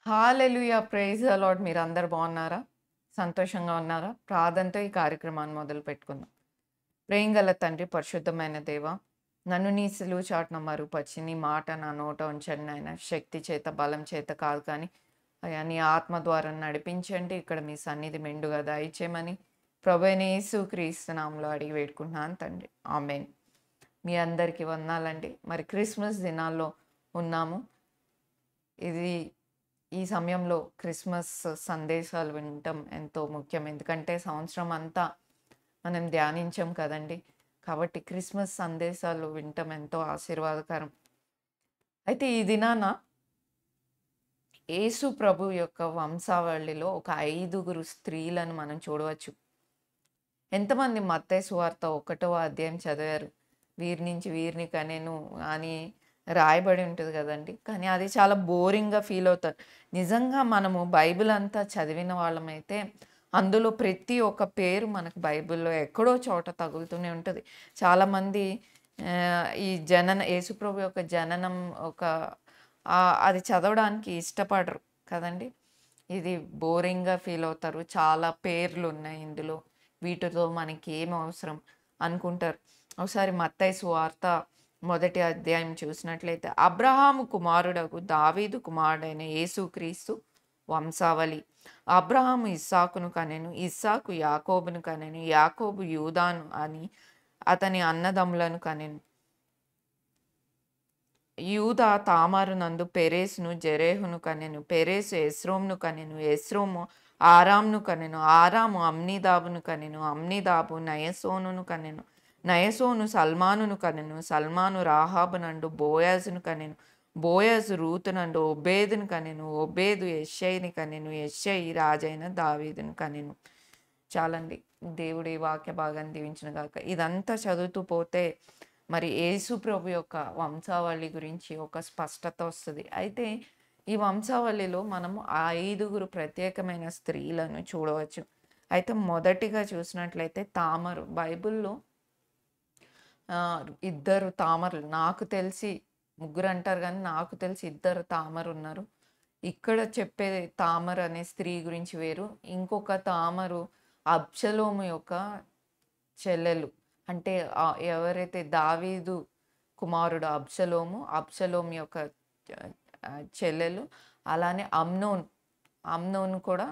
Hallelujah! Praise the lord. మీరందరూ బాగున్నారా? సంతోషంగా ఉన్నారా? ప్రార్థనతో ఈ కార్యక్రమాన్ని మొదలుపెట్టుకుందాం. ప్రేమగల తండ్రి, పరిశుద్ధమైన దేవ, నన్ను నీ సిలువ చాటున మరుగుపరిచి, నీ మాట నా నోట ఉంచండి నాయన. శక్తి చేత, బలం చేత కాదు కానీ, అయ్యా నీ ఆత్మ ద్వారా నడిపించండి. ఇక్కడ మీ సన్నిధి మెండుగా దయచేయమని ప్రభువైన యేసుక్రీస్తు నామములో అడిగి వేడుకుంటున్నాను తండ్రి. ఆమేన్. మీ అందరికీ వందనాలండి. మరి క్రిస్మస్ దినాల్లో ఉన్నాము. ఇది ఈ సమయంలో క్రిస్మస్ సందేశాలు వినటం ఎంతో ముఖ్యం. ఎందుకంటే సంవత్సరం అంతా మనం ధ్యానించాం కదండీ! కాబట్టి క్రిస్మస్ సందేశాలు వినటం ఎంతో ఆశీర్వాదకరం. అయితే ఈ దినాన యేసు ప్రభు యొక్క వంశావళిలో ఒక 5గురు స్త్రీలను మనం చూడవచ్చు. ఎంతమంది మత్తయి సువార్త 1వ అధ్యాయం చదివారు? వీరి నుంచి వీరిని కనెను అని రాయబడి ఉంటది గదండీ! కానీ అది చాలా బోరింగ్‌గా ఫీల్ అవుతారు. నిజంగా మనము బైబిల్ అంతా చదివిన వాళ్ళమైతే అందులో ప్రతి ఒక్క పేరు మనకు బైబిల్‌లో ఎక్కడో చోట తగులుతూనే ఉంటది. చాలామంది ఈ యేసుప్రభు యొక్క జననం ఒక అది చదవడానికి ఇష్టపడరు కదండీ! ఇది బోరింగ్‌గా ఫీల్ అవుతారు. చాలా పేర్లున్నాయి ఇందులో. వీటితో మనకేం అవసరం అనుకుంటారు. ఒకసారి మత్తయి సువార్త మొదటి అధ్యాయం చూసినట్లయితే, అబ్రహాము కుమారుడగు దావీదు కుమారుడైన యేసుక్రీస్తు వంశావళి. అబ్రహాము ఇస్సాకును కనెను. ఇస్సాకు యాకోబును కనెను. యాకోబు యూదాను అని అతని అన్నదమ్ములను కనెను. యూదా తామారు నందు పెరేసును జెరేహును కనెను. పెరేసు ఎస్రోమును కనెను. ఎస్రోము ఆరామును కనెను. ఆరాము అమ్నీదాబును కనెను. అమ్నీదాబు నయసోనును కనెను. నయసోను సల్మానును కనెను. సల్మాను రాహాబునండు బోయాజును కనెను. బోయాజు రూతునండు ఒబేదును కనెను. ఒబేదు యెషయిని కనెను. యెషయి రాజైన దావీదును కనెను. చాలండి. దేవుడి వాక్య భాగాన్ని దీవించును గాక. ఇదంతా చదువుతూ పోతే మరి యేసు ప్రభు యొక్క వంశావళి గురించి ఒక స్పష్టత వస్తది. అయితే ఈ వంశావళిలో మనము ఆ 5గురు ప్రత్యేకమైన స్త్రీలను చూడవచ్చు. అయితే మొదటిగా చూసినట్లయితే తామరు. బైబిల్‌లో ఇద్దరు తామరులు నాకు తెలిసి ముగ్గురంటారు గానీ, నాకు తెలిసి ఇద్దరు తామరున్నారు. ఇక్కడ చెప్పే తామర్ అనే స్త్రీ గురించి వేరు. ఇంకొక తామరు అబ్షలోము యొక్క చెల్లెలు. అంటే ఎవరైతే దావీదు కుమారుడు అబ్షలోము, అబ్షలోము యొక్క చెల్లెలు. అలానే అమ్నోన్. అమ్నోన్ కూడా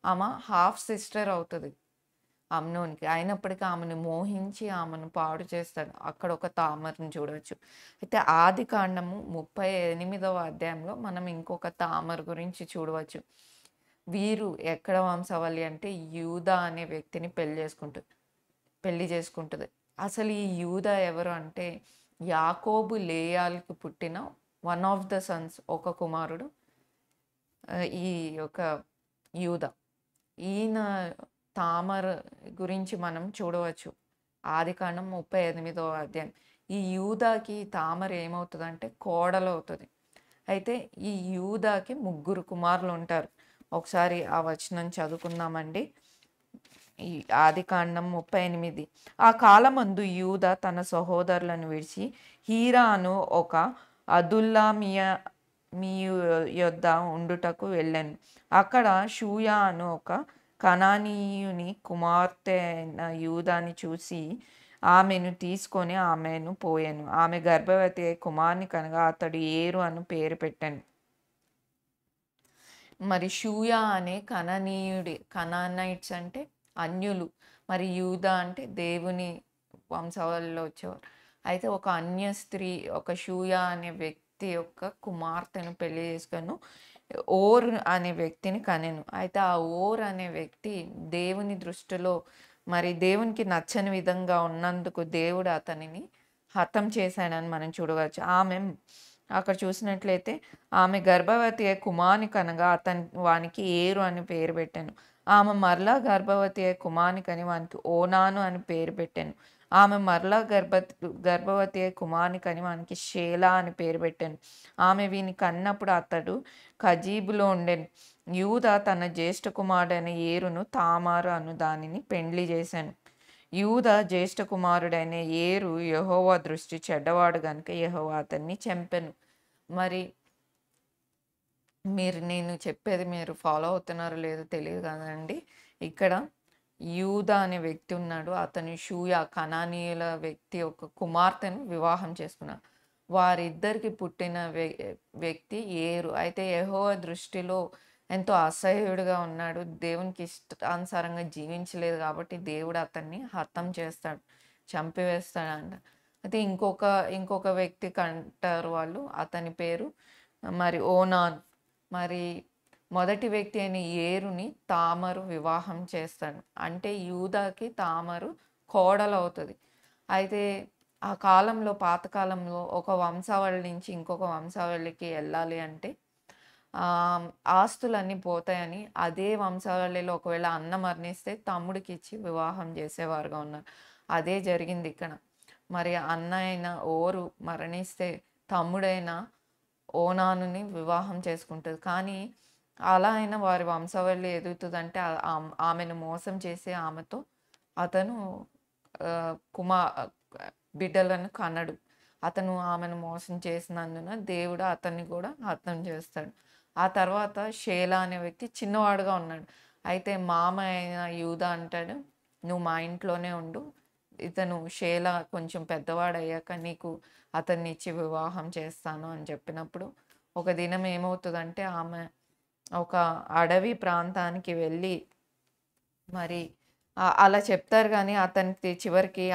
ఆమె హాఫ్ సిస్టర్ అవుతది అమ్నోన్‌కి. అయినప్పటికీ ఆమెను మోహించి ఆమెను పాడు చేస్తాడు. అక్కడ ఒక తామరని చూడవచ్చు. అయితే ఆదికాండము 38వ అధ్యాయంలో మనం ఇంకొక తామర గురించి చూడవచ్చు. వీరు ఎక్కడ వంశావళి అంటే యూదా అనే వ్యక్తిని పెళ్లి చేసుకుంటది. అసలు ఈ యూదా ఎవరు అంటే యాకోబు, లేయాలకు పుట్టిన వన్ ఆఫ్ ద సన్స్ ఒక కుమారుడు. ఈ యొక్క యూదా. ఈయన తామర్ గురించి మనం చూడవచ్చు. ఆదికాండం 38వ అధ్యాయం. ఈ యూదాకి తామర ఏమవుతదంటే కోడలవుతది. అయితే ఈ యూదాకి ముగ్గురు కుమారులుంటారు. ఒకసారి ఆ వచనం చదువుకుందామండి. ఈ ఆదికాండం 38. ఆ కాలమందు యూదా తన సహోదరులను విడిచి హీరా అను ఒక అదుల్లామీయు యొద్ద ఉండుటకు వెళ్ళెను. అక్కడ షూయా అను ఒక కనానీయుని కుమార్తె అయిన యూదాని చూసి ఆమెను తీసుకొని ఆమెను పోయెను. ఆమె గర్భవతి అయి కుమారుని కనగా అతడు ఏరు అను పేరు పెట్టెను. మరి షూయా అనే కనానైట్స్ అంటే అన్యులు. మరి యూదా అంటే దేవుని వంశావళిలో వచ్చేవారు. అయితే ఒక అన్య స్త్రీ ఒక షూయా అనే వ్యక్తి యొక్క కుమార్తెను పెళ్లి చేసుకొను. ఓర్ అనే వ్యక్తిని కనెను. అయితే ఆ ఓర్ అనే వ్యక్తి దేవుని దృష్టిలో మరి దేవునికి నచ్చని విధంగా ఉన్నందుకు దేవుడు అతనిని హతం చేశాడని మనం చూడవచ్చు. అక్కడ చూసినట్లయితే ఆమె గర్భవతి అయి కుమారుని కనగా వానికి ఏరు అని పేరు పెట్టెను. ఆమె మరలా గర్భవతి అయి కుమారుని కని వానికి ఓనాను అని పేరు పెట్టెను. ఆమె మరలా గర్భవతి అయి కుమారుని కని వానికి షేలా అని పేరు పెట్టెను. ఆమె వీని కన్నప్పుడు అతడు కజీబులో ఉండెను. యూదా తన జ్యేష్ఠ కుమారుడైన ఏరును తామారు అను దానిని పెండ్లి చేశాను. యూదా జ్యేష్ఠ కుమారుడైన ఏరు యెహోవా దృష్టి చెడ్డవాడు గనుక యెహోవా అతన్ని చంపెను. మరి నేను చెప్పేది మీరు ఫాలో అవుతున్నారో లేదో తెలీదు గాదండి. ఇక్కడ యూదా అనే వ్యక్తి ఉన్నాడు. అతను షూయ కనానీయుల వ్యక్తి యొక్క కుమార్తెను వివాహం చేసుకున్నాడు. వారిద్దరికి పుట్టిన వ్యక్తి ఏరు. అయితే యెహోవా దృష్టిలో ఎంతో అసహ్యుడుగా ఉన్నాడు. దేవునికి ఇష్టానుసారంగా జీవించలేదు కాబట్టి దేవుడు అతన్ని హతం చేస్తాడు. చంపివేస్తాడంట. అయితే ఇంకొక వ్యక్తి కంటారు వాళ్ళు. అతని పేరు మరి ఓనాన్. మరి మొదటి వ్యక్తి అయిన ఏరుని తామరు వివాహం చేస్తాడు. అంటే యూదాకి తామరు కోడలవుతది. అయితే ఆ కాలంలో పాతకాలంలో ఒక వంశావళి నుంచి ఇంకొక వంశావళికి ఎళ్ళాలి అంటే ఆస్తులన్నీ పోతాయని అదే వంశావళిలో ఒకవేళ అన్న మరణిస్తే తమ్ముడికిచ్చి వివాహం చేసేవారుగా ఉన్నారు. అదే జరిగిందిక్కడ. మరి అన్న అయిన ఓరు మరణిస్తే తమ్ముడైన ఓనానుని వివాహం చేసుకుంటది. కానీ అలా అయినా వారి వంశావళి ఎదుగుతదంటే ఆమెను మోసం చేసి ఆమెతో అతను ఆహ్, కుమా బిడ్డలను కనడు. అతను ఆమెను మోసం చేసినందున దేవుడు అతన్ని కూడా హతం చేస్తాడు. ఆ తర్వాత షేలా అనే వ్యక్తి చిన్నవాడుగా ఉన్నాడు. అయితే మామ అయిన యూదా అంటాడు, "నువ్వు మా ఇంట్లోనే ఉండు. ఇతను షేలా కొంచెం పెద్దవాడయ్యాక నీకు అతన్నిచ్చి వివాహం చేస్తాను" అని చెప్పినప్పుడు, ఒక దినం ఏమవుతదంటే ఆమె ఒక అడవి ప్రాంతానికి వెళ్ళి మరి అలా చెప్తారు గానీ, అతనికి చివరికి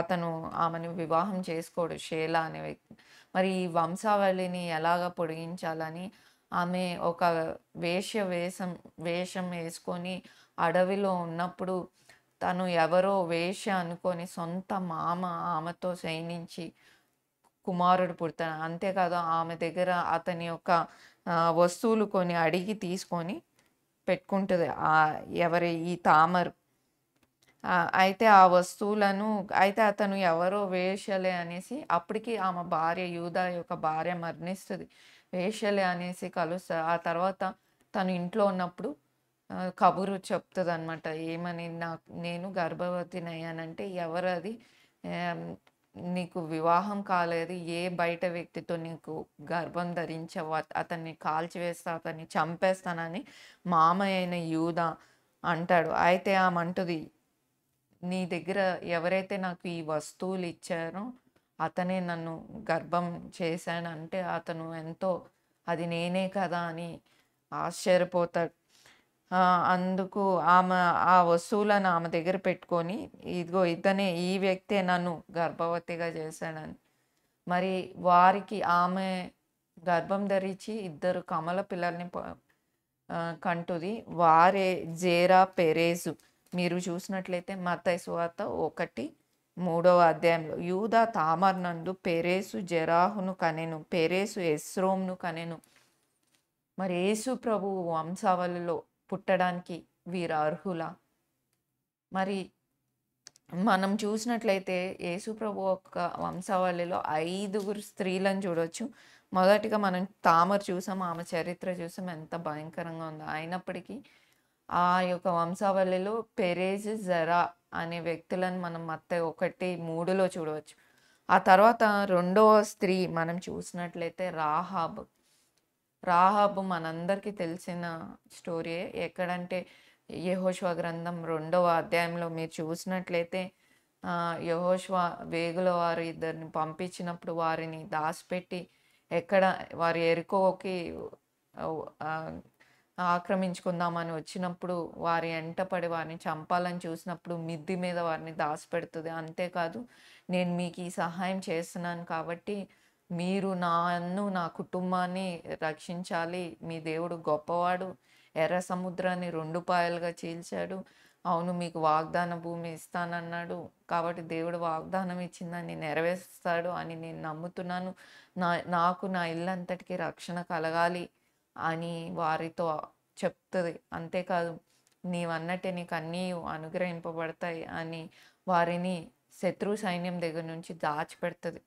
అతను ఆమెను వివాహం చేసుకోడు షేలా అనే వ్యక్తి. మరి ఈ వంశావళిని ఎలాగ పొడిగించాలని ఆమె ఒక వేశ్య వేషం యేసుకొని అడవిలో ఉన్నప్పుడు, తను ఎవరో వేశ్య అనుకోని సొంత మామ ఆమెతో శయనించి కుమారుడు పుడతాడు. అంతేకాదు ఆమె దగ్గర అతని యొక్క వస్తువులు కొన్ని అడిగి తీసుకొని పెట్టుకుంటది. ఎవరి ఈ తామరు. అయితే ఆ వస్తువులను అయితే అతను ఎవరో వేశ్యలే అనేసి అప్పటికి ఆమె భార్య యూదా యొక్క భార్య మరణిస్తది. వేశ్యలే అనేసి కలుస్తది. ఆ తర్వాత తను ఇంట్లో ఉన్నప్పుడు కబురు చెప్తదనమాట. ఏమని నేను గర్భవతినయ్యానంటే ఎవరది? ఆహ్, నీకు వివాహం కాలేదు. ఏ బయట వ్యక్తితో నీకు గర్భం ధరించావు. అతన్ని కాల్చివేస్తా, అతన్ని చంపేస్తానని మామయ్య అయిన యూదా అంటాడు. అయితే ఆమంటది, నీ దగ్గర ఎవరైతే నాకు ఈ వస్తువులు ఇచ్చారో అతనే నన్ను గర్భం చేశాడంటే అతను ఎంతో అది నేనే కదా అని ఆశ్చర్యపోతాడు. అందుకు ఆమె ఆ వస్తువులను ఆమె దగ్గర పెట్టుకొని, ఇదిగో ఇతనే ఈ వ్యక్తే నన్ను గర్భవతిగా చేశాడని. మరి వారికి ఆమె గర్భం ధరించి ఇద్దరు కమల పిల్లల్ని కంటుది. వారే జేరా, పెరేజు. మీరు చూసినట్లయితే మత్తయి సువార్త 1:3 అధ్యాయంలో యూదా తామర్ నందు పెరేసు జెరాహును కనెను. పెరేసు ఎస్రోమును కనెను. మరి యేసు ప్రభువు వంశావళిలో పుట్టడానికి వీరు అర్హులా? మరి మనం చూసినట్లయితే యేసు ప్రభు యొక్క వంశావళిలో 5గురు స్త్రీలను చూడొచ్చు. మొదటిగా మనం తామర్ చూసాం. ఆమె చరిత్ర చూసాం. ఎంత భయంకరంగా ఉందో. అయినప్పటికీ ఆ యొక్క వంశావళిలో పెరేజ్, జరా అనే వ్యక్తులను మనం మత్తయి 1:3లో చూడవచ్చు. ఆ తర్వాత రెండవ స్త్రీ మనం చూసినట్లయితే రాహాబ్. రాహాబు మనందరికీ తెలిసిన స్టోరీయే. ఎక్కడంటే యెహోషువ గ్రంథం 2వ అధ్యాయంలో మీరు చూసినట్లయితే యెహోషువ వేగుల వారు ఇద్దరిని పంపించినప్పుడు వారిని దాసిపెట్టి ఎక్కడ వారు యెరికోకి ఆహ్, ఆక్రమించుకుందామని వచ్చినప్పుడు వారి ఎంటపడి వారిని చంపాలని చూసినప్పుడు మిద్ది మీద వారిని దాసిపెడుతది. అంతేకాదు, నేను మీకు ఈ సహాయం చేస్తున్నాను కాబట్టి మీరు నన్ను, నా కుటుంబాన్ని రక్షించాలి. మీ దేవుడు గొప్పవాడు. ఎర్ర సముద్రాన్ని 2 పాయలుగా చీల్చాడు. అవును, మీకు వాగ్దాన భూమి ఇస్తానన్నాడు. కాబట్టి దేవుడు వాగ్దానం ఇచ్చిందాన్ని నెరవేరుస్తాడు అని నేను నమ్ముతున్నాను. నాకు నా ఇల్లంతటికి రక్షణ కలగాలి అని వారితో చెప్తది. అంతేకాదు, నీవన్నట్టే నీకన్నీ అనుగ్రహింపబడతాయి అని వారిని శత్రు సైన్యం దగ్గర నుంచి దాచిపెడతది.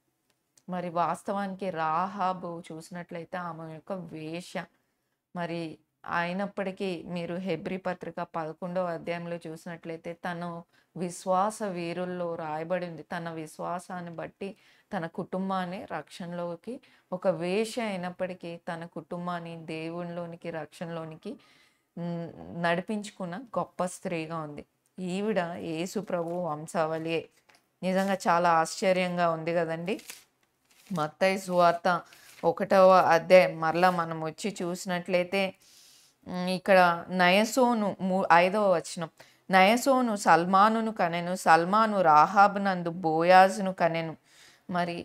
మరి వాస్తవానికి రాహాబు చూసినట్లయితే ఆమె యొక్క వేశ్య. మరి అయినప్పటికీ మీరు హెబ్రీ పత్రిక 11వ అధ్యాయంలో చూసినట్లయితే తను విశ్వాస వీరుల్లో రాయబడింది. తన విశ్వాసాన్ని బట్టి తన కుటుంబాన్ని రక్షణలోకి ఒక వేశ్య అయినప్పటికీ తన కుటుంబాన్ని దేవునిలోనికి, రక్షణలోనికి హ్మ్, నడిపించుకున్న గొప్ప స్త్రీగా ఉంది. ఈవిడ యేసు ప్రభు వంశావళియే. నిజంగా చాలా ఆశ్చర్యంగా ఉంది గదండీ! మత్తయి సువార్త 1వ అధ్యాయం మరలా మనం వచ్చి చూసినట్లయితే ఇక్కడ నయసోను 5వ వచనం. నయసోను సల్మానును కనెను. సల్మాను రాహాబునందు బోయాజును కనెను. మరి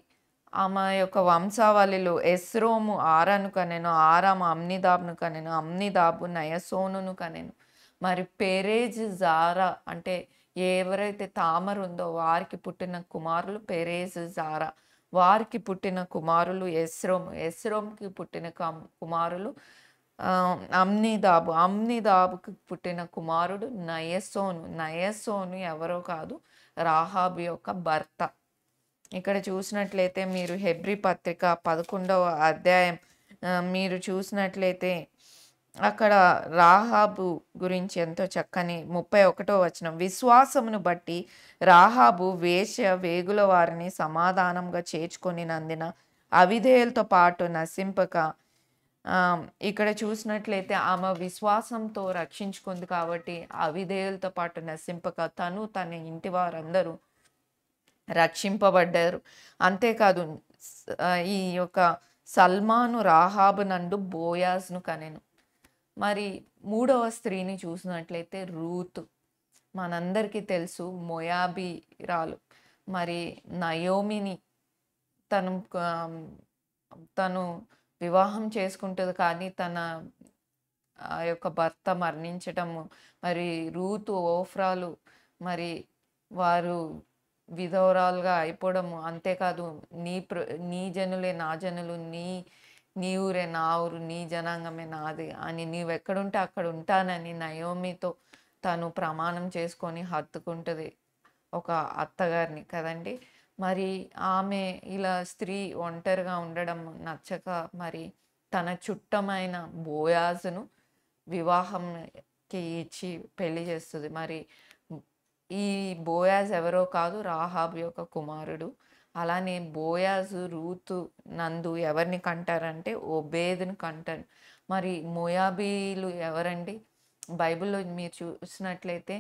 ఆమె యొక్క వంశావళిలో ఎస్రోము ఆరాను కనెను. ఆరాము అమ్నిదాబును కనెను. అమ్నిదాబు నయసోనును కనెను. మరి పెరేజ్ జారా అంటే ఎవరైతే తామర ఉందో వారికి పుట్టిన కుమారులు పెరేజ్ జారా. వారికి పుట్టిన కుమారులు ఎస్రోము. ఎస్రోముకి పుట్టిన కుమారులు అమ్నిదాబు. అమ్నిదాబుకి పుట్టిన కుమారుడు నయసోను. నయసోను ఎవరో కాదు, రాహాబు యొక్క భర్త. ఇక్కడ చూసినట్లయితే మీరు హెబ్రీ పత్రిక 11వ అధ్యాయం మీరు చూసినట్లయితే అక్కడ రాహాబు గురించి ఎంతో చక్కని 31వ వచనం. విశ్వాసమును బట్టి రాహాబు వేశ్య వేగుల వారిని సమాధానంగా చేర్చుకొనినందున అవిధేయులతో పాటు నశింపక ఇక్కడ చూసినట్లయితే ఆమె విశ్వాసంతో రక్షించుకుంది కాబట్టి అవిధేయులతో పాటు నశింపక తను తన ఇంటి వారందరూ రక్షింపబడ్డారు. అంతేకాదు ఈ యొక్క సల్మాను రాహాబు నందు బోయాజ్ను కనెను. మరి 3వ స్త్రీని చూసినట్లయితే రూతు. మనందరికీ తెలుసు మోయాబీరాలు. మరి నయోమిని తను వివాహం చేసుకుంటుంది కానీ తన యొక్క భర్త మరణించటము, మరి రూతు ఓఫ్రాలు మరి వారు విధవరాలుగా అయిపోవడము. అంతేకాదు నీ జనులే నా జనులు, నీ ఊరే నా ఊరు, నీ జనాంగమే నాది అని నీవెక్కడుంటే అక్కడ ఉంటానని నయోమితో తను ప్రమాణం చేసుకొని హత్తుకుంటుంది ఒక అత్తగారిని కదండి. మరి ఆమె ఇలా స్త్రీ ఒంటరిగా ఉండడం నచ్చక మరి తన చుట్టమైన బోయాజును వివాహంకి ఇచ్చి పెళ్లి చేస్తుంది. మరి ఈ బోయాజ్ ఎవరో కాదు, రాహాబు యొక్క కుమారుడు. అలానే బోయాజు రూతు నందు ఎవరిని కంటారంటే ఓబేదును కంటారు. మరి మోయాబీలు ఎవరండి? బైబిల్లో మీరు చూసినట్లయితే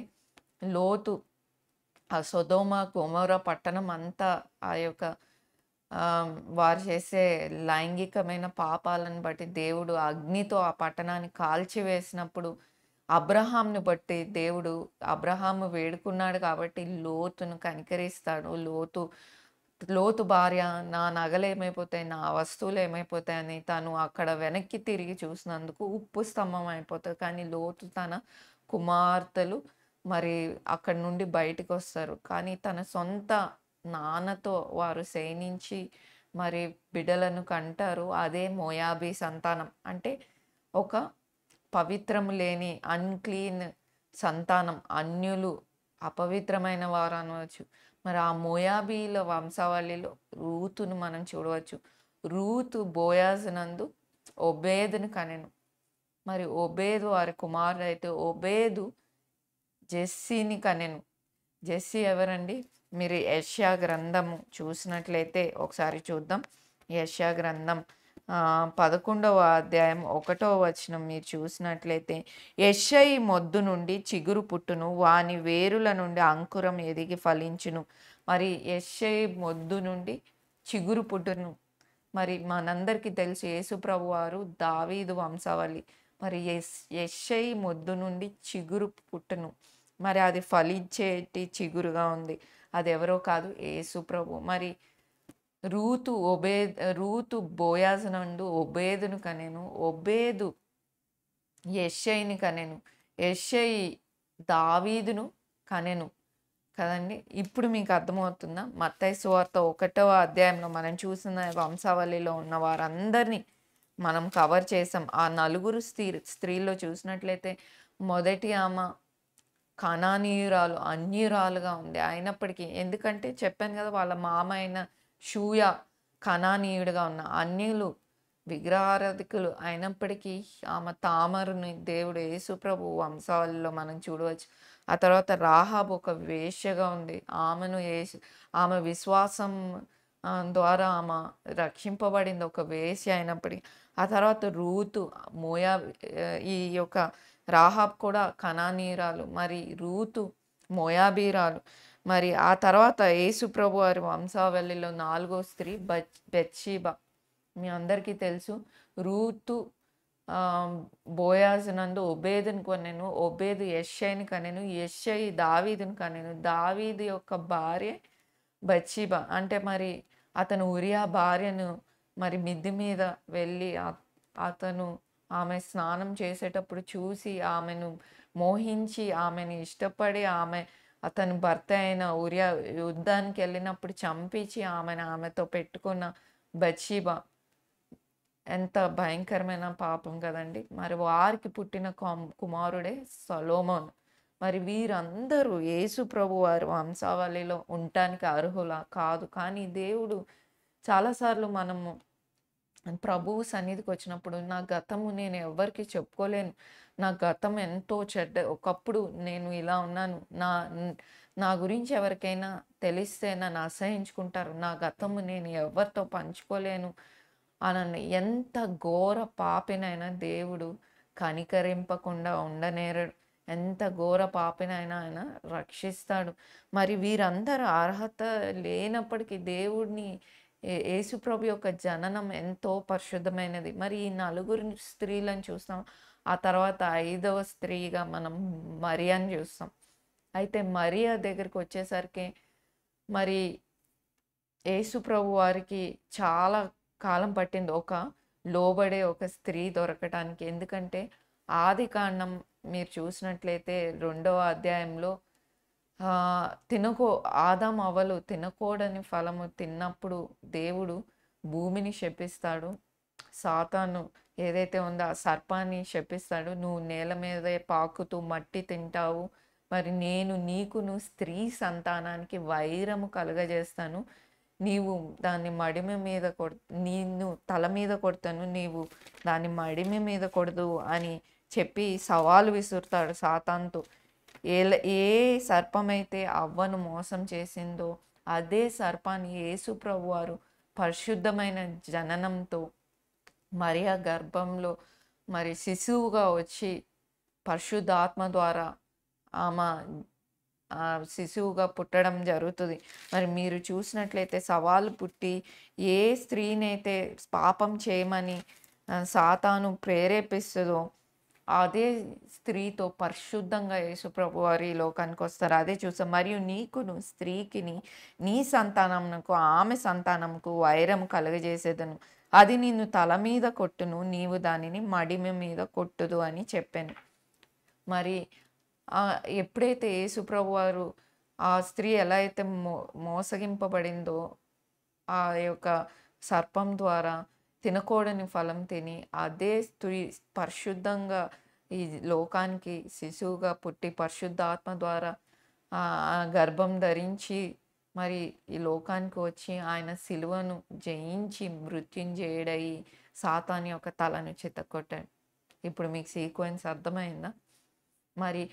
లోతు ఆ సొదొమ గొమొర్రా పట్టణం అంతా ఆ యొక్క వారు చేసే లైంగికమైన పాపాలను బట్టి దేవుడు అగ్నితో ఆ పట్టణాన్ని కాల్చివేసినప్పుడు అబ్రహాంను బట్టి దేవుడు అబ్రహాము వేడుకున్నాడు కాబట్టి లోతును కనికరిస్తాడు. లోతు భార్య నా నగలు ఏమైపోతాయి, నా వస్తువులు ఏమైపోతాయని తను అక్కడ వెనక్కి తిరిగి చూసినందుకు ఉప్పు స్తంభం అయిపోతుంది. కానీ లోతు తన కుమార్తెలు మరి అక్కడి నుండి బయటకు వస్తారు. కానీ తన సొంత నాన్నతో వారు శయనించి మరి బిడ్డలను కంటారు. అదే మోయాబీ సంతానం. అంటే ఒక పవిత్రము లేని అన్‌క్లీన్ సంతానం, అన్యులు, అపవిత్రమైన వారు అనవచ్చు. మరి ఆ మోయాబీల వంశావళిలో రూతును మనం చూడవచ్చు. రూతు బోయాజునందు ఓబేదును కనెను. మరి ఓబేదు వారి కుమారుడు అయితే ఓబేదు జెస్సీని కనెను. జెస్సీ ఎవరండి? మీరు యెషయా గ్రంథము చూసినట్లయితే ఒకసారి చూద్దాం. యెషయా గ్రంథం 11వ అధ్యాయం 1వ వచనం మీరు చూసినట్లయితే యెషయి మొద్దు నుండి చిగురు పుట్టును, వాని వేరుల నుండి అంకురం ఎదిగి ఫలించును. మరి యెషయి మొద్దు నుండి చిగురు పుట్టును. మరి మనందరికీ తెలుసు యేసు ప్రభువారు దావీదు వంశావళి. మరి యెషయి మొద్దు నుండి చిగురు పుట్టును. మరి అది ఫలించేటి చిగురుగా ఉంది. అది ఎవరో కాదు, యేసు ప్రభు. మరి రూతు బోయాజు నందు ఓబేదును కనెను. ఓబేదు యెషయిని కనెను. యెషయి దావీదును కనెను కదండి. ఇప్పుడు మీకు అర్థమవుతుందా? మత్తయి సువార్త 1వ అధ్యాయంలో మనం చూసిన వంశావళిలో ఉన్న వారందరినీ మనం కవర్ చేసాం. ఆ నలుగురు స్త్రీల్లో చూసినట్లయితే మొదటి ఆమె కనానీయురాలు, అన్యురాలుగా ఉంది. అయినప్పటికీ ఎందుకంటే చెప్పాను కదా, వాళ్ళ మామ అయిన షూయా కనానీయుడిగా ఉన్న అన్యులు విగ్రహారాధికులు అయినప్పటికీ ఆమె తామరుని దేవుడు యేసుప్రభు వంశావళిలో మనం చూడవచ్చు. ఆ తర్వాత రాహాబు ఒక వేశ్యగా ఉంది. ఆమె విశ్వాసం ద్వారా ఆమె రక్షింపబడింది, ఒక వేశ్య అయినప్పటికీ. ఆ తర్వాత రూతు మోయాబు, ఈ యొక్క రాహాబ్ కూడా కనానీయురాలు. మరి రూతు మోయాబీరాలు. మరి ఆ తర్వాత యేసుప్రభు వారి వంశావళిలో 4వ స్త్రీ బత్షెబ. మీ అందరికీ తెలుసు. రూతు బోయాజు నందు ఓబేదును కనెను. ఓబేదు యెష్షయిని కనెను. యెష్షయి దావీదును కనెను. దావీదు యొక్క భార్య బత్షెబ. అంటే మరి అతను ఉరియా భార్యను మరి మిద్ది మీద వెళ్ళి అతను ఆమె స్నానం చేసేటప్పుడు చూసి ఆమెను మోహించి, ఆమెని ఇష్టపడి, అతని భర్త అయిన ఉరియా యుద్ధానికి వెళ్ళినప్పుడు చంపించి ఆమెతో పెట్టుకున్న బత్షెబ. ఎంత భయంకరమైన పాపం కదండి! మరి వారికి పుట్టిన కుమారుడే సొలొమోన్. మరి వీరందరూ యేసు ప్రభు వారి వంశావళిలో ఉండటానికి అర్హులా? కాదు. కానీ దేవుడు చాలాసార్లు మనము ప్రభువు సన్నిధికొచ్చినప్పుడు నా గతము నేను ఎవ్వరికీ చెప్పుకోలేను. నా గతం ఎంతో ఒకప్పుడు నేను ఇలా ఉన్నాను. నా గురించి ఎవరికైనా తెలిస్తే నన్ను అసహ్యించుకుంటారు. నా గతము నేను ఎవరితో పంచుకోలేను అనని ఎంత ఘోర పాపినైనా దేవుడు కనికరింపకుండా ఉండనేరడు. ఎంత ఘోర పాపినైనా ఆయన రక్షిస్తాడు. మరి వీరందరూ అర్హత లేనప్పటికీ దేవుడిని యేసుప్రభు యొక్క జననం ఎంతో పరిశుద్ధమైనది. మరి ఈ నలుగురు స్త్రీలను చూస్తాం. ఆ తర్వాత 5వ స్త్రీగా మనం మరియని చూస్తాం. అయితే మరియ దగ్గరికి వచ్చేసరికి మరి యేసుప్రభు వారికి చాలా కాలం పట్టింది లోబడే ఒక స్త్రీ దొరకటానికి. ఎందుకంటే ఆదికాండం మీరు చూసినట్లయితే 2వ అధ్యాయంలో ఆదాము అవ్వలు తినకూడని ఫలము తిన్నప్పుడు దేవుడు భూమిని శపిస్తాడు. సాతాను ఏదైతే ఉందో ఆ సర్పాన్ని శపిస్తాడు. నువ్వు నేల మీదే పాకుతూ మట్టి తింటావు. మరి నేను నీకును స్త్రీ సంతానానికి వైరము కలుగజేస్తాను. నీవు దాన్ని మడిమె మీద నిన్ను తల మీద కొడతాను, నీవు దాన్ని మడిమె మీద కొడదు అని చెప్పి సవాలు విసురుతాడు సాతానుతో. ఏ సర్పమైతే అవ్వను మోసం చేసిందో అదే సర్పాన్ని యేసుప్రభు వారు పరిశుద్ధమైన జననంతో మరియ గర్భంలో మరి శిశువుగా వచ్చి పరిశుద్ధాత్మ ద్వారా ఆమె శిశువుగా పుట్టడం జరుగుతుంది. మరి మీరు చూసినట్లయితే సవాలు పుట్టి ఏ స్త్రీనైతే పాపం చేయమని సాతాను ప్రేరేపిస్తుందో అదే స్త్రీతో పరిశుద్ధంగా యేసుప్రభు వారి లోకానికి వస్తారు. అదే చూస్తాం. మరియు నీకును స్త్రీకిని నీ సంతానమునకు ఆమె సంతానముకు వైరము కలుగజేసేదను. అది నిన్ను తల మీద కొట్టును, నీవు దానిని మడిమె మీద కొట్టుదు అని చెప్పాను. మరి ఎప్పుడైతే యేసుప్రభు వారు ఆ స్త్రీ ఎలా అయితే మోసగింపబడిందో ఆ యొక్క సర్పం ద్వారా తినకూడని ఫలం తిని అదే స్త్రీ పరిశుద్ధంగా ఈ లోకానికి శిశువుగా పుట్టి పరిశుద్ధాత్మ ద్వారా గర్భం ధరించి మరి ఈ లోకానికి వచ్చి ఆయన సిలువను జయించి మృత్యుంజయుడయి సాతాను యొక్క తలను చితక్కొట్టాడు. ఇప్పుడు మీకు సీక్వెన్స్ అర్థమైందా? మరి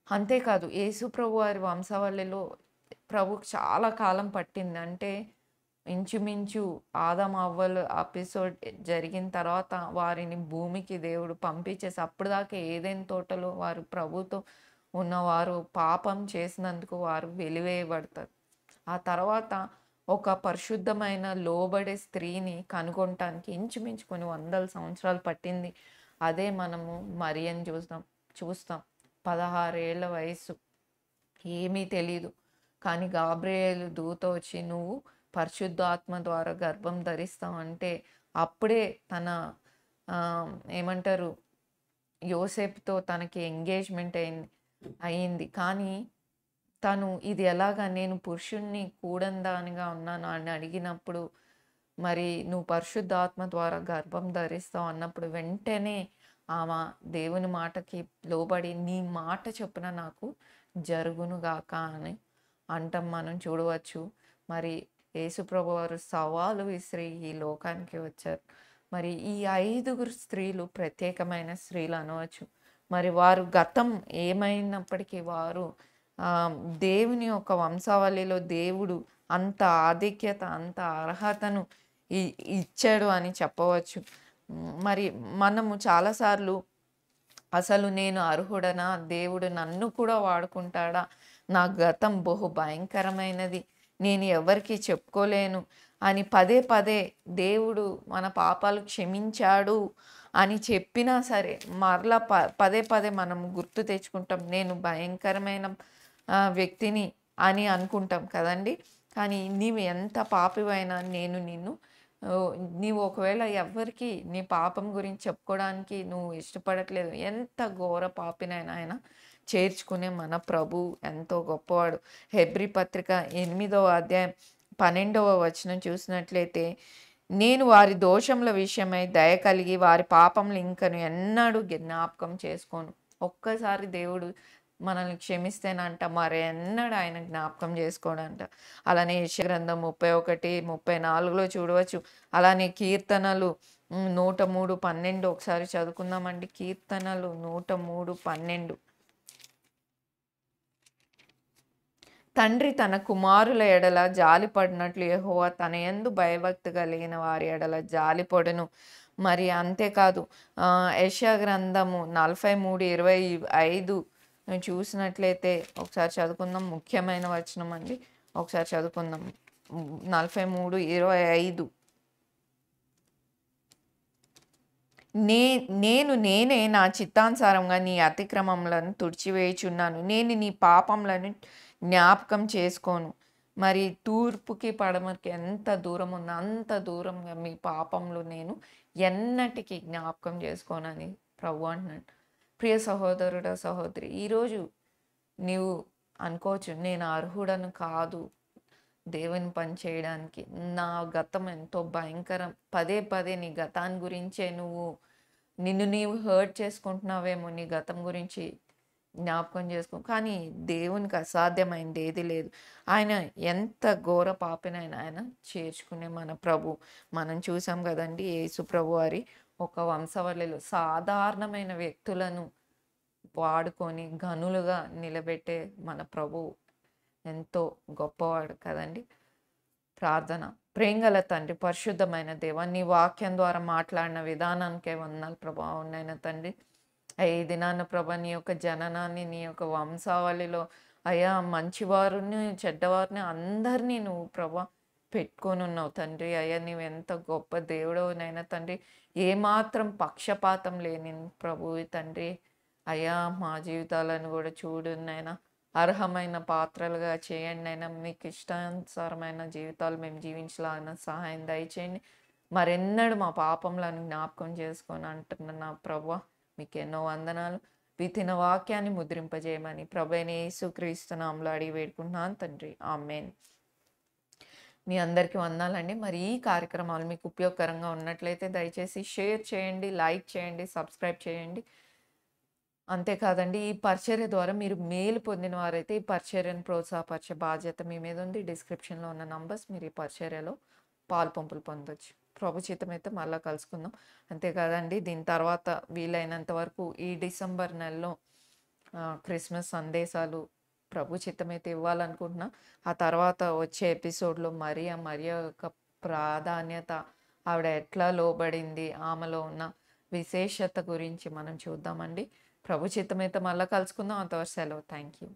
అంతేకాదు యేసుప్రభు వారి వంశావళిలో ప్రభుకు చాలా కాలం పట్టింది. అంటే ఇంచుమించు ఆదాము అవ్వలు ఎపిసోడ్ జరిగిన తర్వాత వారిని భూమికి దేవుడు పంపించేసి అప్పటిదాకా ఏదైనా తోటలో వారు ప్రభుతో ఉన్నవారు పాపం చేసినందుకు వారు వెలివేయబడతారు. ఆ తర్వాత ఒక పరిశుద్ధమైన లోబడే స్త్రీని కనుగొనటానికి ఇంచుమించు కొన్ని వందల సంవత్సరాలు పట్టింది. అదే మనము మరియని చూస్తాం. 16 ఏళ్ల వయసు, ఏమీ తెలీదు. కానీ గాబ్రియేలు దూత వచ్చి నువ్వు పరిశుద్ధాత్మ ద్వారా గర్భం ధరిస్తామంటే అప్పుడే తన ఏమంటారు యోసేపుతో తనకి ఎంగేజ్మెంట్ అయింది. కానీ తను ఇది ఎలాగా, నేను పురుషుణ్ణి కూడందానిగా ఉన్నాను అని అడిగినప్పుడు మరి నువ్వు పరిశుద్ధాత్మ ద్వారా గర్భం ధరిస్తావు అన్నప్పుడు వెంటనే ఆమె దేవుని మాటకి లోబడి నీ మాట చొప్పున నాకు జరుగునుగాక అని అంటాం మనం చూడవచ్చు. మరి యేసుప్రభు వారు సవాలు విసిరి ఈ లోకానికి వచ్చారు. మరి ఈ 5గురు స్త్రీలు ప్రత్యేకమైన స్త్రీలు అనవచ్చు. మరి వారు గతం ఏమైనప్పటికీ వారు దేవుని యొక్క వంశావళిలో దేవుడు అంత ఆధిక్యత, అంత అర్హతను ఇ ఇచ్చాడు అని చెప్పవచ్చు. మరి మనము చాలా సార్లు అసలు నేను అర్హుడనా? దేవుడు నన్ను కూడా వాడుకుంటాడా? నా గతం బహు భయంకరమైనది. నేను ఎవరికీ చెప్పుకోలేను అని పదే పదే దేవుడు మన పాపాలు క్షమించాడు అని చెప్పినా సరే, మరలా పదే పదే మనం గుర్తు తెచ్చుకుంటాం. నేను భయంకరమైన వ్యక్తిని అని అనుకుంటాం కదండీ! కానీ నీవు ఎంత పాపివైనా నేను నిన్ను నీవు ఒకవేళ ఎవ్వరికీ నీ పాపం గురించి చెప్పుకోవడానికి నువ్వు ఇష్టపడట్లేదు. ఎంత ఘోర పాపినైనా ఆయన చేర్చుకునే మన ప్రభు ఎంతో గొప్పవాడు. హెబ్రీ పత్రిక 8వ అధ్యాయం 12వ వచనం చూసినట్లయితే, నేను వారి దోషముల విషయమై దయ కలిగి వారి పాపములు ఇంకను ఎన్నడూ జ్ఞాపకం చేసుకోను. ఒక్కసారి దేవుడు మనల్ని క్షమిస్తేనంట మరెన్నడూ ఆయన జ్ఞాపకం చేసుకోడంట. అలానే యెషయా గ్రంథం 31, 34లో చూడవచ్చు. అలానే కీర్తనలు 103:12 ఒకసారి చదువుకుందామండి. కీర్తనలు 103:12. తండ్రి తన కుమారుల ఎడల జాలిపడినట్లు యెహోవా తన యందు భయభక్తి కలిగిన వారి ఎడల జాలిపడును. మరి అంతేకాదు యెషయా గ్రంథము 43:25 చూసినట్లయితే ఒకసారి చదువుకుందాం. ముఖ్యమైన వచనం అండి. ఒకసారి చదువుకుందాం. 43:25. నేనే నా చిత్తానుసారంగా నీ అతిక్రమములను తుడిచివేయుచున్నాను. నేను నీ పాపములను జ్ఞాపకం చేసుకోను. మరి తూర్పుకి పడమరకి ఎంత దూరం ఉందో అంత దూరంగా మీ పాపములు నేను ఎన్నటికీ జ్ఞాపకం చేసుకోనని ప్రభువు అంటున్నాడు. ప్రియ సహోదరుడా, సహోదరి, ఈరోజు నీవు అనుకోవచ్చు, నేను అర్హుడను కాదు దేవుని పని చేయడానికి. నా గతం ఎంతో భయంకరం. పదే పదే నీ గతాన్ని గురించే నిన్ను నీవు హర్ట్ చేసుకుంటున్నావేమో, నీ గతం గురించి జ్ఞాపకం చేసుకో. కానీ దేవునికి అసాధ్యమైంది ఏది లేదు. ఆయన ఎంత ఘోర పాపినైనా ఆయన చేర్చుకునే మన ప్రభు. మనం చూసాం కదండి, యేసు ప్రభు వారి ఒక వంశవళిలో సాధారణమైన వ్యక్తులను వాడుకొని ఘనులుగా నిలబెట్టే మన ప్రభు ఎంతో గొప్పవాడు కదండి. ప్రార్థన. ప్రేమగల తండ్రి, పరిశుద్ధమైన దేవా, నీ వాక్యం ద్వారా మాట్లాడిన విధానానికే వందనాలు ప్రభా. అవునైనా తండ్రి, ఈ దినాన ప్రభా నీ యొక్క జననాన్ని, నీ యొక్క వంశావళిలో అయ్యా మంచివారిని చెడ్డవారిని అందరినీ నువ్వు ప్రభా పెట్టుకొని ఉన్నావు తండ్రి. అయ్యా నీవు ఎంత గొప్ప దేవుడవునైనా తండ్రి, ఏమాత్రం పక్షపాతం లేని ప్రభువు తండ్రి. అయ్యా మా జీవితాలను కూడా చూడు నైనా, అర్హమైన పాత్రలుగా చేయండి నైనా. మీకు ఇష్టానుసారమైన జీవితాలు మేము జీవించాలన్న సహాయం దయచేయండి. మరెన్నడూ మా పాపములను జ్ఞాపకం చేసుకొని అంటున్న నా ప్రభువా మీకు ఎన్నో వందనాలు. విత్తిన వాక్యాన్ని ముద్రింపజేయమని ప్రభువైన యేసుక్రీస్తు నామములో అడిగి వేడుకుంటున్నాను తండ్రి. ఆమేన్. మీ అందరికీ వందనాలండి. మరి ఈ కార్యక్రమాలు మీకు ఉపయోగకరంగా ఉన్నట్లయితే దయచేసి షేర్ చేయండి, లైక్ చేయండి, సబ్స్క్రైబ్ చేయండి. అంతేకాదండి, ఈ పరిచర్య ద్వారా మీరు మేలు పొందిన వారైతే ఈ పరిచర్యను ప్రోత్సాహపరిచే బాధ్యత మీ మీద ఉంది. డిస్క్రిప్షన్లో ఉన్న నంబర్స్, మీరు ఈ పరిచర్యలో పాలుపంపులు పొందొచ్చు. ప్రభు చిత్తమైతే మళ్ళీ కలుసుకుందాం. అంతేకాదండి, దీని తర్వాత వీలైనంత వరకు ఈ డిసెంబర్ నెలలో క్రిస్మస్ సందేశాలు ప్రభు చిత్తమైతే ఇవ్వాలనుకుంటున్నా. ఆ తర్వాత వచ్చే ఎపిసోడ్లో మరియ యొక్క ప్రాధాన్యత, ఆవిడ ఎట్లా లోబడింది, ఆమెలో ఉన్న విశేషత గురించి మనం చూద్దామండి. ప్రభు చిత్తమైతే మళ్ళీ కలుసుకుందాం. అంతవరకు సెలవు. Thank you.